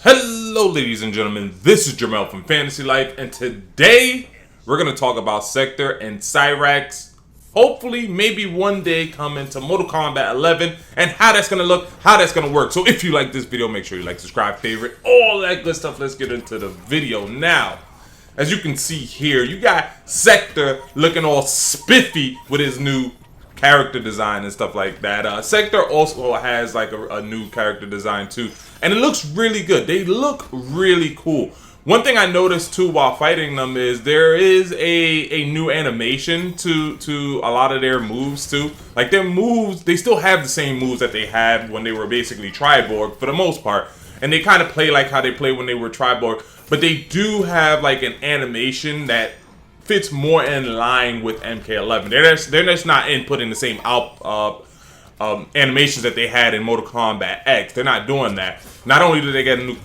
Hello ladies and gentlemen, this is Jamel from Fantasy Life, and today we're going to talk about Sector and Cyrex. Hopefully, maybe one day come into Mortal Kombat 11 and how that's going to look, how that's going to work. So if you like this video, make sure you like, subscribe, favorite, all that good stuff. Let's get into the video now. As you can see here, you got Sector looking all spiffy with his new character design and stuff like that. Sector also has like a new character design too, and it looks really good. They look really cool. One thing I noticed too while fighting them is there is a new animation to a lot of their moves too. Like their moves, they still have the same moves that they had when they were basically Triborg for the most part, and they kind of play like how they played when they were Triborg, but they do have like an animation that fits more in line with MK11. They're just not inputting the same animations that they had in Mortal Kombat X. They're not doing that. Not only do they get a new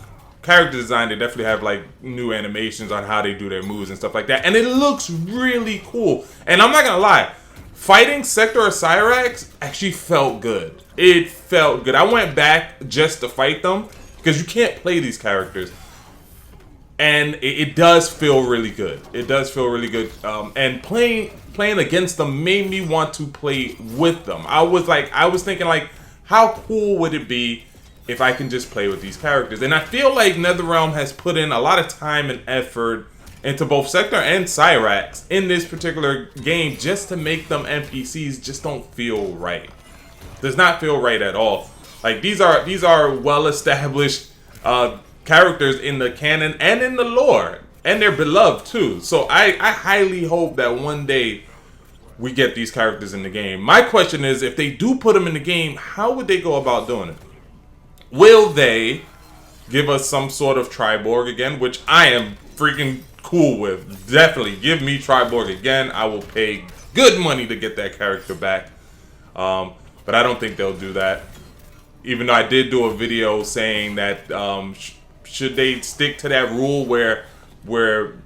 character design, they definitely have like new animations on how they do their moves and stuff like that. And it looks really cool. And I'm not gonna lie, fighting Sector or Cyrex actually felt good. It felt good. I went back just to fight them because you can't play these characters. And it does feel really good. It does feel really good. And playing against them made me want to play with them. I was thinking like, how cool would it be if I can just play with these characters? And I feel like NetherRealm has put in a lot of time and effort into both Sector and Cyrex in this particular game just to make them NPCs just don't feel right. Does not feel right at all. Like these are well established characters in the canon and in the lore, and they're beloved too. So I highly hope that one day we get these characters in the game. My question is, if they do put them in the game, how would they go about doing it? Will they give us some sort of Triborg again, which I am freaking cool with? Definitely give me Triborg again. I will pay good money to get that character back, but I don't think they'll do that, even though I did do a video saying that should they stick to that rule where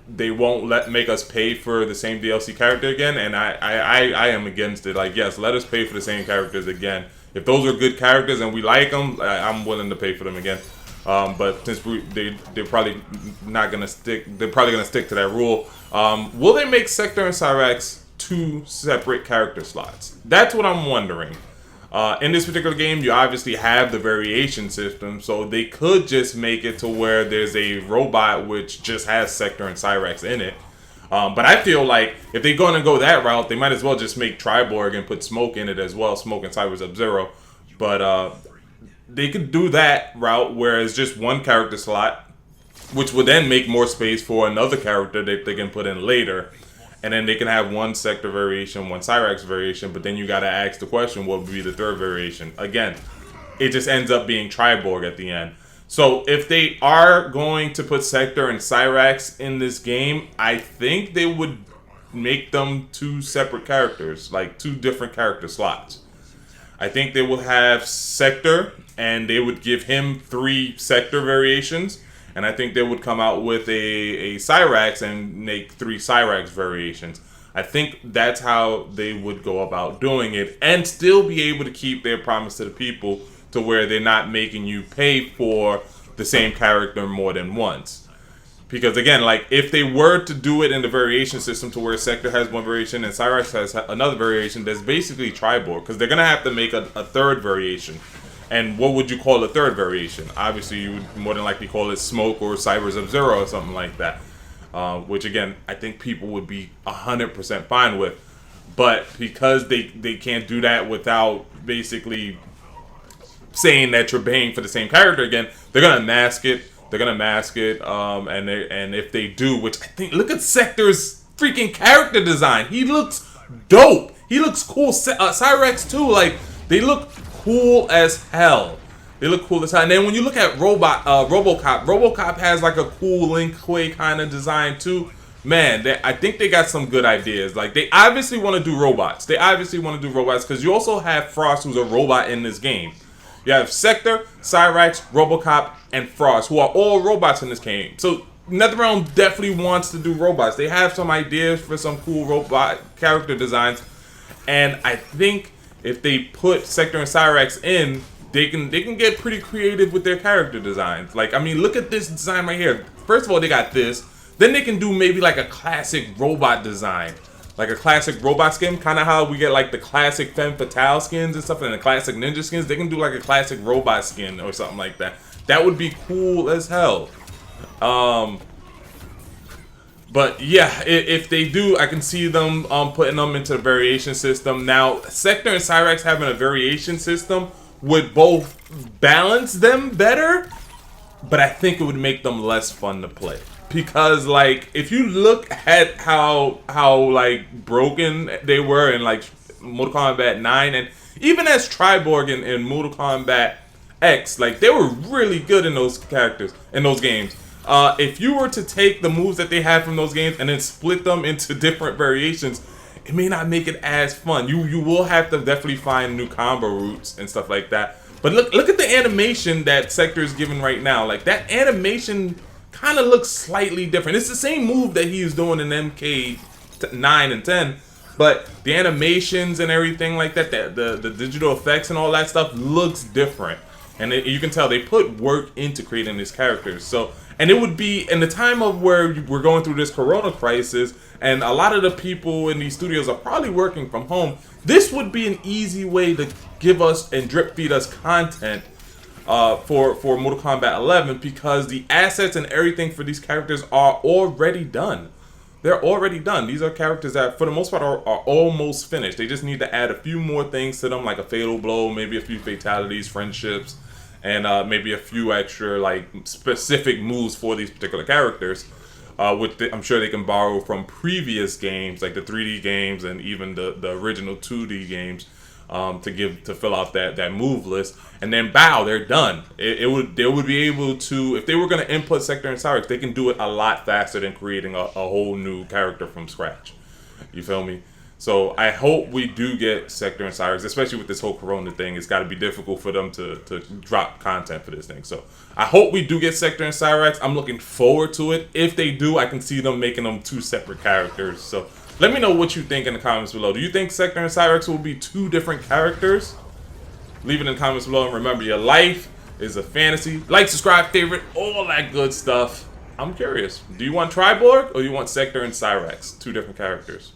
they won't make us pay for the same DLC character again? And I am against it. Like, yes, let us pay for the same characters again. If those are good characters and we like them, I'm willing to pay for them again. But since they're probably not gonna stick, they're probably gonna stick to that rule. Will they make Sector and Cyrex two separate character slots? That's what I'm wondering. In this particular game, you obviously have the variation system, so they could just make it to where there's a robot which just has Sector and Cyrex in it. But I feel like if they're going to go that route, they might as well just make Triborg and put Smoke in it as well, Smoke and Cyber Sub-Zero. But they could do that route where it's just one character slot, which would then make more space for another character that they can put in later. And then they can have one Sector variation, one Cyrex variation, but then you got to ask the question, what would be the third variation? Again, it just ends up being Triborg at the end. So if they are going to put Sector and Cyrex in this game, I think they would make them two separate characters, like two different character slots. I think they will have Sector, and they would give him 3 Sector variations. And I think they would come out with a Cyrex and make 3 Cyrex variations. I think that's how they would go about doing it and still be able to keep their promise to the people to where they're not making you pay for the same character more than once. Because again, like if they were to do it in the variation system to where Sector has one variation and Cyrex has another variation, that's basically Triborg, because they're going to have to make a third variation. And what would you call a third variation? Obviously, you would more than likely call it Smoke or Cyber Sub-Zero or something like that. Which, again, I think people would be 100% fine with. But because they can't do that without basically saying that you're paying for the same character again, they're going to mask it. They're going to mask it. And if they do, which I think, look at Sector's freaking character design. He looks dope. He looks cool. Cyrex, too. Like, they look cool as hell. They look cool as hell. And then when you look at RoboCop has like a cool Lin Kuei kind of design too. Man, I think they got some good ideas. Like they obviously want to do robots. They obviously want to do robots because you also have Frost, who's a robot in this game. You have Sector, Cyrex, RoboCop, and Frost, who are all robots in this game. So NetherRealm definitely wants to do robots. They have some ideas for some cool robot character designs, and I think if they put Sector and Cyrex in, they can get pretty creative with their character designs. Like, I mean, look at this design right here. First of all, they got this. Then they can do maybe like a classic robot design. Like a classic robot skin, kind of how we get like the classic Femme Fatale skins and stuff, and the classic ninja skins. They can do like a classic robot skin or something like that. That would be cool as hell. But yeah, if they do, I can see them putting them into the variation system. Now, Sector and Cyrex having a variation system would both balance them better, but I think it would make them less fun to play. Because, like, if you look at how like broken they were in like Mortal Kombat 9, and even as Triborg in Mortal Kombat X, like, they were really good in those characters in those games. If you were to take the moves that they had from those games and then split them into different variations, it may not make it as fun. You will have to definitely find new combo routes and stuff like that. But look at the animation that Sector is giving right now. Like, that animation kind of looks slightly different. It's the same move that he was doing in MK9 and 10, but the animations and everything like that, the digital effects and all that stuff looks different. And you can tell they put work into creating these characters. So, and it would be in the time of where we're going through this Corona crisis, and a lot of the people in these studios are probably working from home. This would be an easy way to give us and drip feed us content for Mortal Kombat 11, because the assets and everything for these characters are already done. They're already done. These are characters that, for the most part, are almost finished. They just need to add a few more things to them, like a fatal blow, maybe a few fatalities, friendships, and maybe a few extra like specific moves for these particular characters. I'm sure they can borrow from previous games, like the 3D games and even the original 2D games, to fill out that move list. And then bow, they're done. They would be able to, if they were going to input Sector and Cyrex, they can do it a lot faster than creating a whole new character from scratch. You feel me? So I hope we do get Sector and Cyrex, especially with this whole Corona thing. It's got to be difficult for them to drop content for this thing. So I hope we do get Sector and Cyrex. I'm looking forward to it. If they do, I can see them making them two separate characters. So let me know what you think in the comments below. Do you think Sector and Cyrex will be two different characters? Leave it in the comments below. And remember, your life is a fantasy. Like, subscribe, favorite, all that good stuff. I'm curious. Do you want Triborg or do you want Sector and Cyrex? Two different characters.